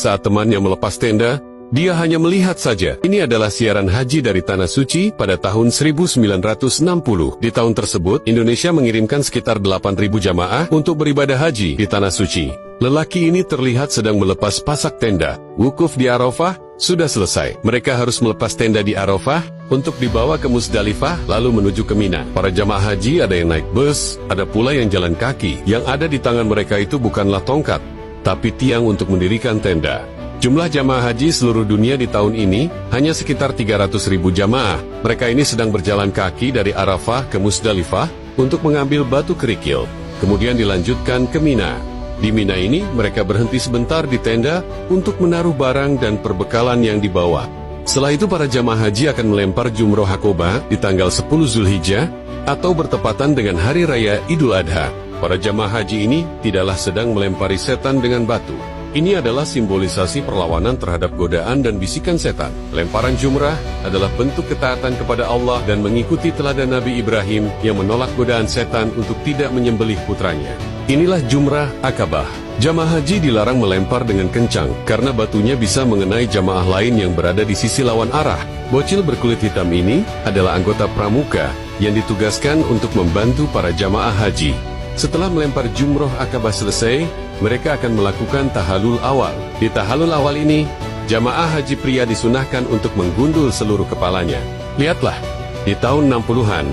Saat temannya melepas tenda, dia hanya melihat saja. Ini adalah siaran haji dari Tanah Suci pada tahun 1960. Di tahun tersebut, Indonesia mengirimkan sekitar 8.000 jamaah untuk beribadah haji di Tanah Suci. Lelaki ini terlihat sedang melepas pasak tenda. Wukuf di Arafah sudah selesai. Mereka harus melepas tenda di Arafah untuk dibawa ke Musdalifah lalu menuju ke Mina. Para jamaah haji ada yang naik bus, ada pula yang jalan kaki. Yang ada di tangan mereka itu bukanlah tongkat, tapi tiang untuk mendirikan tenda. Jumlah jamaah haji seluruh dunia di tahun ini hanya sekitar 300.000 jamaah. Mereka ini sedang berjalan kaki dari Arafah ke Musdalifah untuk mengambil batu kerikil, kemudian dilanjutkan ke Mina. Di Mina ini mereka berhenti sebentar di tenda untuk menaruh barang dan perbekalan yang dibawa. Setelah itu para jamaah haji akan melempar jumroh Aqobah di tanggal 10 Zulhijjah atau bertepatan dengan Hari Raya Idul Adha. Para jamaah haji ini tidaklah sedang melempari setan dengan batu. Ini adalah simbolisasi perlawanan terhadap godaan dan bisikan setan. Lemparan jumrah adalah bentuk ketaatan kepada Allah dan mengikuti teladan Nabi Ibrahim yang menolak godaan setan untuk tidak menyembelih putranya. Inilah jumrah Aqabah. Jamaah haji dilarang melempar dengan kencang karena batunya bisa mengenai jamaah lain yang berada di sisi lawan arah. Bocil berkulit hitam ini adalah anggota pramuka yang ditugaskan untuk membantu para jamaah haji. Setelah melempar jumroh Aqabah selesai, mereka akan melakukan tahalul awal. Di tahalul awal ini, jamaah haji pria disunahkan untuk menggundul seluruh kepalanya. Lihatlah, di tahun 60-an,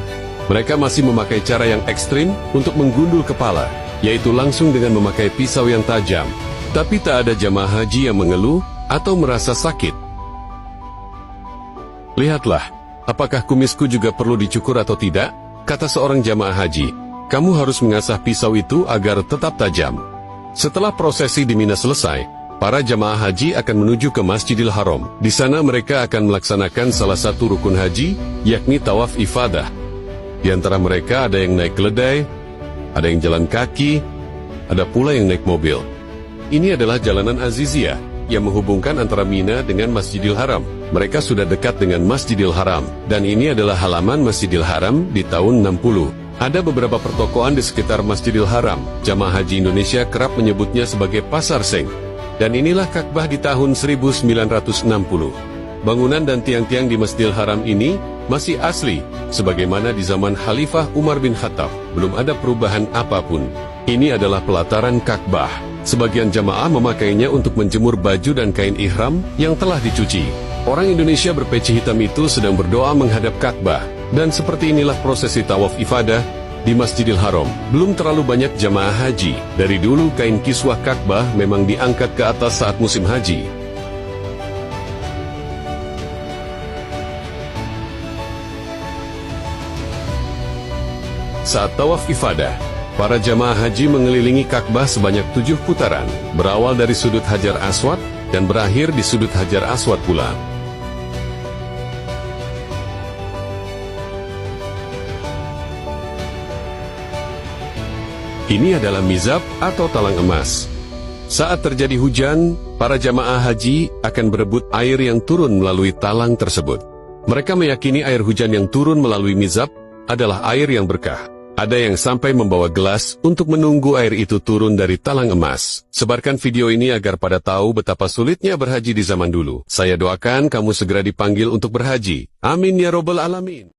mereka masih memakai cara yang ekstrim untuk menggundul kepala, yaitu langsung dengan memakai pisau yang tajam. Tapi tak ada jamaah haji yang mengeluh atau merasa sakit. Lihatlah, apakah kumisku juga perlu dicukur atau tidak? Kata seorang jamaah haji. Kamu harus mengasah pisau itu agar tetap tajam. Setelah prosesi di Mina selesai, para jamaah haji akan menuju ke Masjidil Haram. Di sana mereka akan melaksanakan salah satu rukun haji, yakni tawaf ifadah. Di antara mereka ada yang naik keledai, ada yang jalan kaki, ada pula yang naik mobil. Ini adalah jalanan Aziziyah yang menghubungkan antara Mina dengan Masjidil Haram. Mereka sudah dekat dengan Masjidil Haram, dan ini adalah halaman Masjidil Haram di tahun 60. Ada beberapa pertokoan di sekitar Masjidil Haram. Jamaah haji Indonesia kerap menyebutnya sebagai Pasar Seng. Dan inilah Ka'bah di tahun 1960. Bangunan dan tiang-tiang di Masjidil Haram ini masih asli, sebagaimana di zaman Khalifah Umar bin Khattab. Belum ada perubahan apapun. Ini adalah pelataran Ka'bah. Sebagian jamaah memakainya untuk menjemur baju dan kain ihram yang telah dicuci. Orang Indonesia berpeci hitam itu sedang berdoa menghadap Ka'bah. Dan seperti inilah prosesi tawaf ifadah di Masjidil Haram. Belum terlalu banyak jamaah haji. Dari dulu kain kiswah Ka'bah memang diangkat ke atas saat musim haji. Saat tawaf ifadah, para jamaah haji mengelilingi Ka'bah sebanyak 7 putaran, berawal dari sudut Hajar Aswad dan berakhir di sudut Hajar Aswad pula. Ini adalah mizab atau talang emas. Saat terjadi hujan, para jamaah haji akan berebut air yang turun melalui talang tersebut. Mereka meyakini air hujan yang turun melalui mizab adalah air yang berkah. Ada yang sampai membawa gelas untuk menunggu air itu turun dari talang emas. Sebarkan video ini agar pada tahu betapa sulitnya berhaji di zaman dulu. Saya doakan kamu segera dipanggil untuk berhaji. Amin ya robbal alamin.